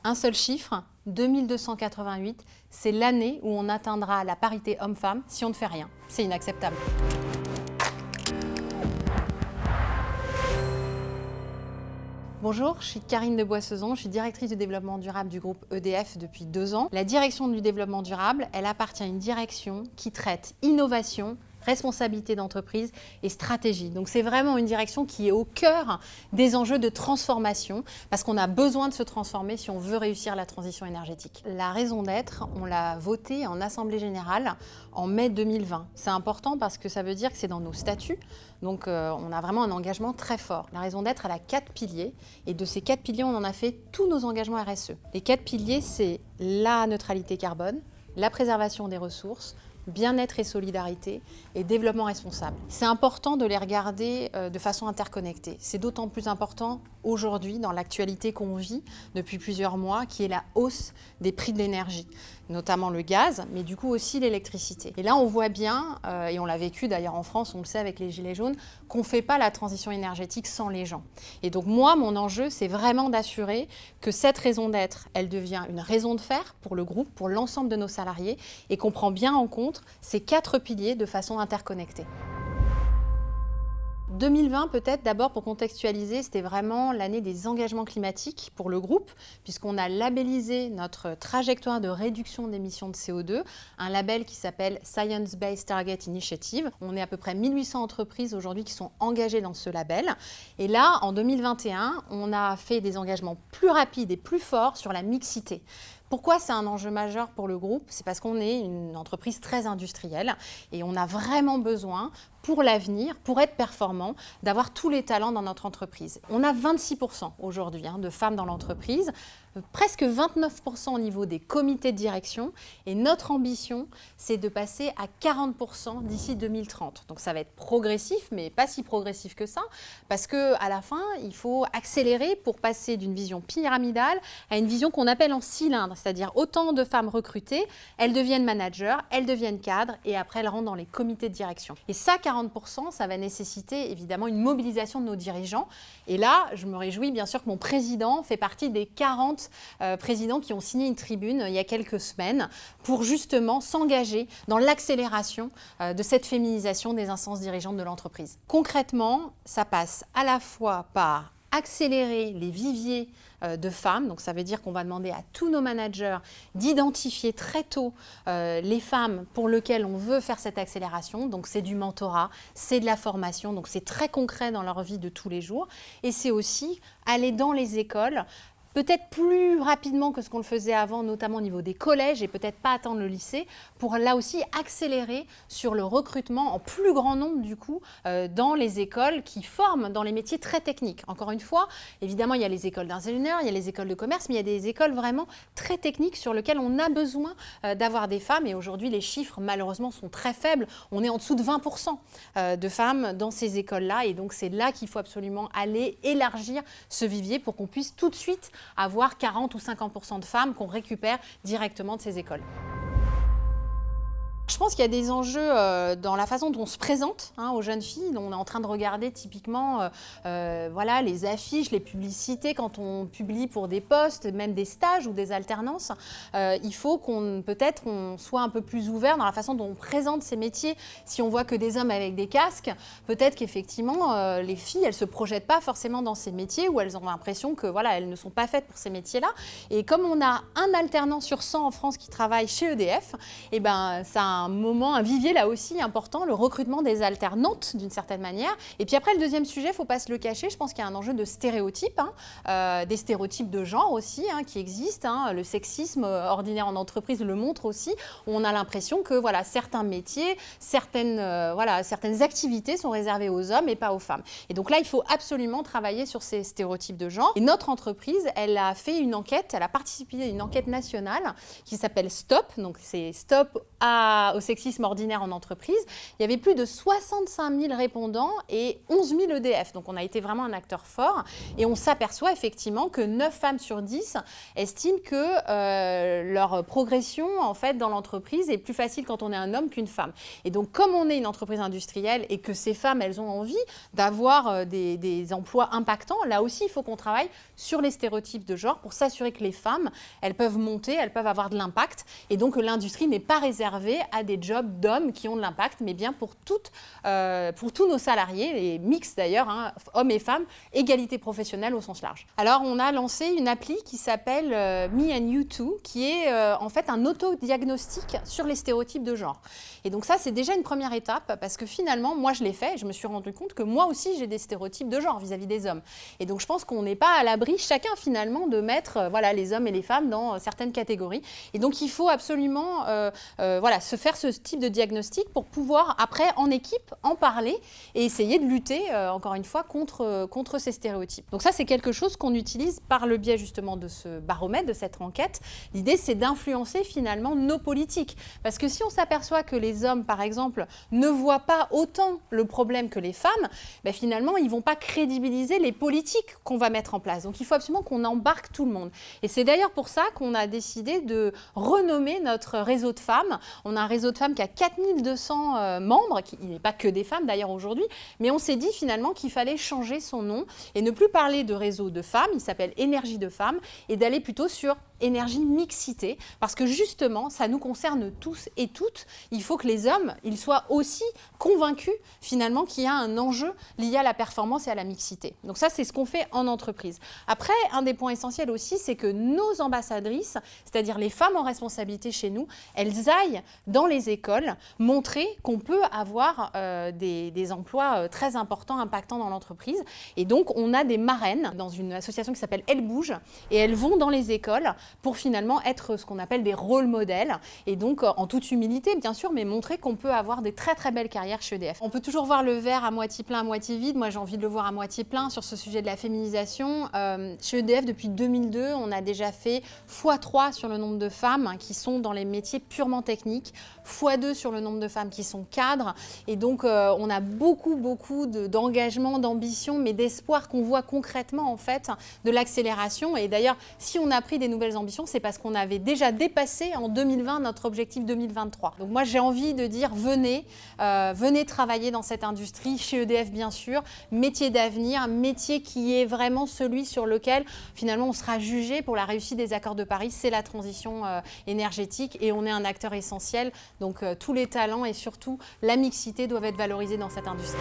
Un seul chiffre, 2288, c'est l'année où on atteindra la parité homme-femme si on ne fait rien. C'est inacceptable. Bonjour, je suis Karine de Boissezon, je suis directrice du développement durable du groupe EDF depuis 2 ans. La direction du développement durable, elle appartient à une direction qui traite innovation, responsabilité d'entreprise et stratégie. Donc c'est vraiment une direction qui est au cœur des enjeux de transformation parce qu'on a besoin de se transformer si on veut réussir la transition énergétique. La raison d'être, on l'a votée en Assemblée générale en mai 2020. C'est important parce que ça veut dire que c'est dans nos statuts, donc on a vraiment un engagement très fort. La raison d'être, elle a 4 piliers et de ces 4 piliers, on en a fait tous nos engagements RSE. Les 4 piliers, c'est la neutralité carbone, la préservation des ressources, bien-être et solidarité et développement responsable. C'est important de les regarder de façon interconnectée. C'est d'autant plus important aujourd'hui dans l'actualité qu'on vit depuis plusieurs mois, qui est la hausse des prix de l'énergie, notamment le gaz, mais du coup aussi l'électricité. Et là, on voit bien, et on l'a vécu d'ailleurs en France, on le sait avec les Gilets jaunes, qu'on ne fait pas la transition énergétique sans les gens. Et donc moi, mon enjeu, c'est vraiment d'assurer que cette raison d'être, elle devient une raison de faire pour le groupe, pour l'ensemble de nos salariés, et qu'on prend bien en compte ces 4 piliers de façon interconnectée. 2020, peut-être d'abord pour contextualiser, c'était vraiment l'année des engagements climatiques pour le groupe, puisqu'on a labellisé notre trajectoire de réduction d'émissions de CO2, un label qui s'appelle Science Based Target Initiative. On est à peu près 1800 entreprises aujourd'hui qui sont engagées dans ce label. Et là, en 2021, on a fait des engagements plus rapides et plus forts sur la mixité. Pourquoi c'est un enjeu majeur pour le groupe? C'est parce qu'on est une entreprise très industrielle et on a vraiment besoin, pour l'avenir, pour être performant, d'avoir tous les talents dans notre entreprise. On a 26% aujourd'hui de femmes dans l'entreprise, presque 29% au niveau des comités de direction et notre ambition, c'est de passer à 40% d'ici 2030. Donc ça va être progressif, mais pas si progressif que ça, parce qu'à la fin, il faut accélérer pour passer d'une vision pyramidale à une vision qu'on appelle en cylindre, c'est-à-dire autant de femmes recrutées, elles deviennent managers, elles deviennent cadres et après elles rentrent dans les comités de direction. Et ça, 40%, ça va nécessiter évidemment une mobilisation de nos dirigeants. Et là, je me réjouis bien sûr que mon président fait partie des 40 présidents qui ont signé une tribune il y a quelques semaines pour justement s'engager dans l'accélération de cette féminisation des instances dirigeantes de l'entreprise. Concrètement, ça passe à la fois par accélérer les viviers de femmes, donc ça veut dire qu'on va demander à tous nos managers d'identifier très tôt les femmes pour lesquelles on veut faire cette accélération, donc c'est du mentorat, c'est de la formation, donc c'est très concret dans leur vie de tous les jours, et c'est aussi aller dans les écoles, peut-être plus rapidement que ce qu'on le faisait avant, notamment au niveau des collèges et peut-être pas attendre le lycée, pour là aussi accélérer sur le recrutement en plus grand nombre du coup dans les écoles qui forment dans les métiers très techniques. Encore une fois, évidemment, il y a les écoles d'ingénieurs, il y a les écoles de commerce, mais il y a des écoles vraiment très techniques sur lesquelles on a besoin d'avoir des femmes. Et aujourd'hui, les chiffres, malheureusement, sont très faibles. On est en dessous de 20% de femmes dans ces écoles-là. Et donc, c'est là qu'il faut absolument aller élargir ce vivier pour qu'on puisse tout de suite avoir 40 ou 50% de femmes qu'on récupère directement de ces écoles. Je pense qu'il y a des enjeux dans la façon dont on se présente aux jeunes filles. On est en train de regarder typiquement voilà, les affiches, les publicités quand on publie pour des postes, même des stages ou des alternances. Il faut qu'on peut-être on soit un peu plus ouvert dans la façon dont on présente ces métiers. Si on voit que des hommes avec des casques, peut-être qu'effectivement les filles, elles ne se projettent pas forcément dans ces métiers ou elles ont l'impression que voilà, elles ne sont pas faites pour ces métiers-là. Et comme on a un alternant sur 100 en France qui travaille chez EDF, et ben, ça a un vivier là aussi important, le recrutement des alternantes d'une certaine manière. Et puis après, le deuxième sujet, il ne faut pas se le cacher, je pense qu'il y a un enjeu de stéréotypes, des stéréotypes de genre aussi qui existent. Le sexisme ordinaire en entreprise le montre aussi, où on a l'impression que voilà, certains métiers, certaines activités sont réservées aux hommes et pas aux femmes. Et donc là, il faut absolument travailler sur ces stéréotypes de genre. Et notre entreprise, elle a fait une enquête, elle a participé à une enquête nationale qui s'appelle STOP, donc c'est Stop au sexisme ordinaire en entreprise, il y avait plus de 65 000 répondants et 11 000 EDF. Donc on a été vraiment un acteur fort et on s'aperçoit effectivement que 9 femmes sur 10 estiment que leur progression en fait, dans l'entreprise est plus facile quand on est un homme qu'une femme. Et donc comme on est une entreprise industrielle et que ces femmes, elles ont envie d'avoir des emplois impactants, là aussi il faut qu'on travaille sur les stéréotypes de genre pour s'assurer que les femmes, elles peuvent monter, elles peuvent avoir de l'impact et donc que l'industrie n'est pas réservée à des jobs d'hommes qui ont de l'impact, mais bien pour tous nos salariés, et mix d'ailleurs, hein, hommes et femmes, égalité professionnelle au sens large. Alors on a lancé une appli qui s'appelle Me and You Too, qui est en fait un autodiagnostic sur les stéréotypes de genre. Et donc ça, c'est déjà une première étape parce que finalement, moi je l'ai fait et je me suis rendu compte que moi aussi j'ai des stéréotypes de genre vis-à-vis des hommes. Et donc je pense qu'on n'est pas à l'abri, chacun finalement, de mettre voilà, les hommes et les femmes dans certaines catégories. Et donc il faut absolument voilà, se faire ce type de diagnostic pour pouvoir après en équipe en parler et essayer de lutter encore une fois contre ces stéréotypes. Donc ça, c'est quelque chose qu'on utilise par le biais justement de ce baromètre, de cette enquête. L'idée, c'est d'influencer finalement nos politiques. Parce que si on s'aperçoit que les hommes, par exemple, ne voient pas autant le problème que les femmes, ben finalement, ils ne vont pas crédibiliser les politiques qu'on va mettre en place. Donc il faut absolument qu'on embarque tout le monde. Et c'est d'ailleurs pour ça qu'on a décidé de renommer notre réseau de femmes. On a un réseau de femmes qui a 4200 membres, il n'est pas que des femmes d'ailleurs aujourd'hui, mais on s'est dit finalement qu'il fallait changer son nom et ne plus parler de réseau de femmes, il s'appelle Énergie de femmes, et d'aller plutôt sur énergie mixité, parce que justement, ça nous concerne tous et toutes. Il faut que les hommes, ils soient aussi convaincus finalement qu'il y a un enjeu lié à la performance et à la mixité. Donc ça, c'est ce qu'on fait en entreprise. Après, un des points essentiels aussi, c'est que nos ambassadrices, c'est-à-dire les femmes en responsabilité chez nous, elles aillent dans les écoles montrer qu'on peut avoir des emplois très importants, impactants dans l'entreprise. Et donc, on a des marraines dans une association qui s'appelle Elle Bouge, et elles vont dans les écoles pour finalement être ce qu'on appelle des rôles modèles. Et donc, en toute humilité, bien sûr, mais montrer qu'on peut avoir des très, très belles carrières chez EDF. On peut toujours voir le verre à moitié plein, à moitié vide. Moi, j'ai envie de le voir à moitié plein sur ce sujet de la féminisation. Chez EDF, depuis 2002, on a déjà fait x3 sur le nombre de femmes qui sont dans les métiers purement techniques, x2 sur le nombre de femmes qui sont cadres. Et donc, on a beaucoup d'engagement, d'ambition, mais d'espoir qu'on voit concrètement, en fait, de l'accélération. Et d'ailleurs, si on a pris des nouvelles ambitions, c'est parce qu'on avait déjà dépassé en 2020 notre objectif 2023. Donc moi, j'ai envie de dire, venez travailler dans cette industrie, chez EDF bien sûr, métier d'avenir, métier qui est vraiment celui sur lequel finalement on sera jugé pour la réussite des accords de Paris, c'est la transition énergétique et on est un acteur essentiel. Donc tous les talents et surtout la mixité doivent être valorisés dans cette industrie.